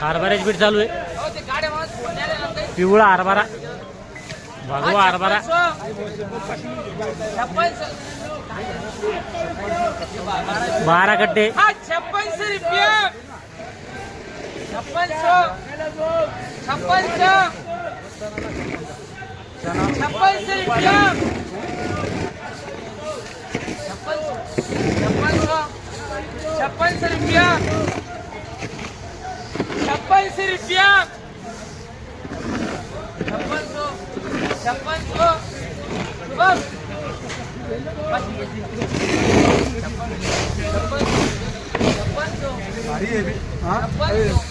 हरभऱ्याची बीट चालू आहे. पिवळा हरभरा, भगवा हरभरा. 12 कट्टे. 56 रुपये. 56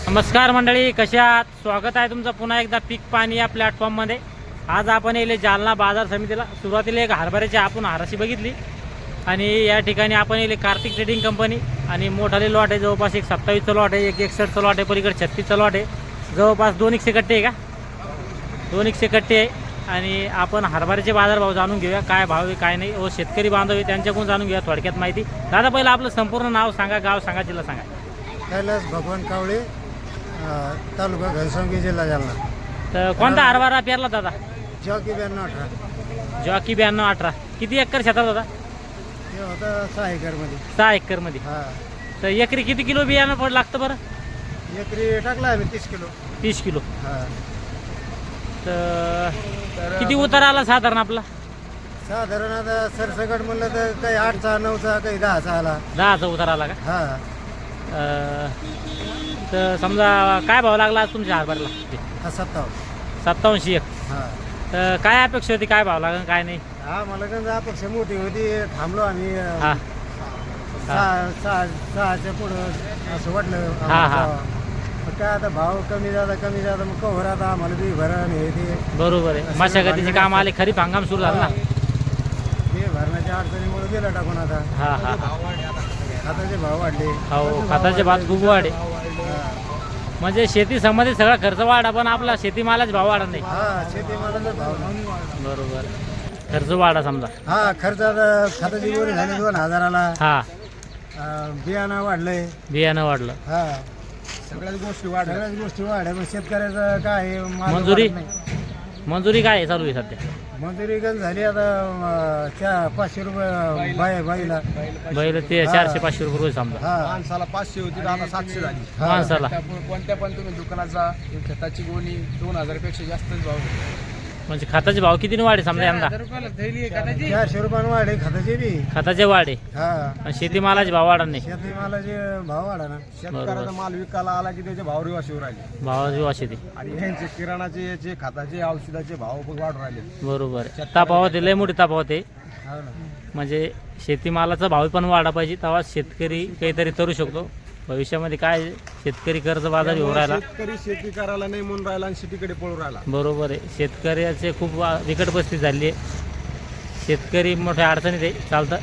नमस्कार मंडळी, कशा आहात? स्वागत आहे तुमचं पुन्हा एकदा पीक पाणी या प्लॅटफॉर्ममध्ये. आज आपण येले जालना बाजार समितीला. सुरुवातीला एक हरभऱ्याची आपण हाराशी बघितली आणि या ठिकाणी आपण येले कार्तिक ट्रेडिंग कंपनी आणि मोठाले लॉट आहे. जवळपास एक 27चं लॉट आहे, एक 61चं लॉट आहे, पलीकडे 36चं लॉट आहे. जवळपास 200 कट्टे आहे का? 200 कट्टे आहे. आणि आपण हरभऱ्याचे बाजारभाव जाणून घेऊया, काय भाव आहे काय नाही. व शेतकरी बांधव आहे त्यांच्याकडून जाणून घेऊया थोडक्यात माहिती. दादा पहिलं आपलं संपूर्ण नाव सांगा, गाव सांगा, जिल्हा सांगा. कैलास भगवान कावळे, तालुका घनसावंगी, जिल्हा जालना. तर कोणता हरभरा पेरला दादा? जॉकी 9218. जॉकी 9218. किती एकर शेतात होता? ते होतं 6 एकरमध्ये. 6 एकरमध्ये. हा, तर एकरी किती किलो बियाणं लागतं बरं? एकरी टाकला आम्ही 30 किलो. 30 किलो. हा, तर किती उतार आला साधारण आपला? साधारण आता सरसकट म्हणलं तर काही 8चा 9चा काही 10चा आला. 10चा उतार आला का? हा, तर समजा काय भाव लागला आज तुमच्या हरभऱ्याला? हा 57. 57 एक. हा, तर काय अपेक्षा होती, काय भाव लागेल काय नाही? हा, मला कसं अपेक्षा मोठी होती. थांबलो आम्ही हा 6च्या पुढं असं वाटलं. हा, हा. मग काय आता भाव कमी जाता मग कव्हर आता आम्हाला बी भरण हे ते बरोबर आहे. मशागतीचे काम आले, खरीप हंगाम सुरू झाला ना. हे भरण्याच्या अडचणीमुळे गेला टाकून आता. हा हा. खताचे भाव वाढले. हो, खताचे भाव खूप वाढे. म्हणजे शेती संबंधित सगळा खर्च वाढा, पण आपला शेतीमालाच भाव वाढा नाही. हा, शेतीमालाचा भाव नाही. बरोबर, खर्च वाढा समजा. हा, खर्च आता खताची गोळी झाली 2000ला. हा, बियाणं वाढलंय. बियाणं वाढलं. हा, सगळ्याच गोष्टी वाढल्या. मग शेतकऱ्याचं काय आहे, माल मंजुरी? वाढत नाही. मंजुरी काय आहे चालू आहे सध्या? मंजुरी गण झाली आता 500 रुपये बाईला. बैल ते 400-500 रुपये समजा. हा, माणसाला 500 होती तर आता 700 झाली. माणसाला कोणत्या पण तुम्ही दुकानाचा खताची गोणी 2000 पेक्षा जास्तच भाव. म्हणजे खताचे भाव किती वाढे समजा यंदा? 400 रुपयानं वाढे खताचे बी. खताचे वाढे, हा, पण शेतीमालाचे भाव वाढा नाही. शेतीमालाचे भाव वाढा ना. शेतकऱ्याचा माल विकायला आला की त्याचे भाव रिवाशीवर राहिले भावाची वाशी ती. आणि ह्यांचे किराणाचे याचे खताचे औषधाचे भाव पण वाढून राहिले. बरोबर आहे. तापावत आहे, लय मोठी तापावत आहे. हो ना. म्हणजे शेतीमालाचा भाव पण वाढा पाहिजे, तेव्हा शेतकरी काहीतरी करू शकतो. भविष्यामध्ये काय शेतकरी कर्ज बाजारी होऊ राहिला. शेतकरी शेती करायला नाही म्हणून राहिला आणि शेतीकडे पळून राहिला. बरोबर आहे. शेतकऱ्याचे खूप बिकट परिस्थिती झाली आहे. शेतकरी मोठ्या अडचणीत आहे. चालतं.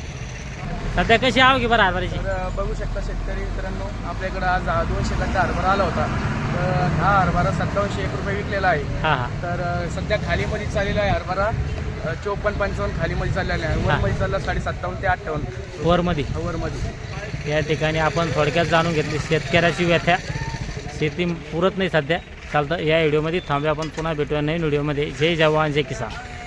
सध्या कशी आव की बरं हरभऱ्याची? तर बघू शकता शेतकरी मित्रांनो, आपल्याकडं आज 200 कट्टा हरभरा आला होता. तर हा हरभरा 57 रुपये विकलेला आहे. हां हां. तर सध्या खालीमध्ये चाललेला आहे हरभरा 54-55 खालीमध्ये चाललेला आहे. वरमध्ये चालला 57 ते 58 वरमध्ये. वरमध्ये. या ठिकाणी आपण थोडक्यात जाणून घेतली शेतकऱ्याची व्यथा. शेती पुरत नाही सध्या. चालतं. या व्हिडिओमध्ये थांबूया, आपण पुन्हा भेटूया नवीन व्हिडिओमध्ये. जय जवान जय किसान.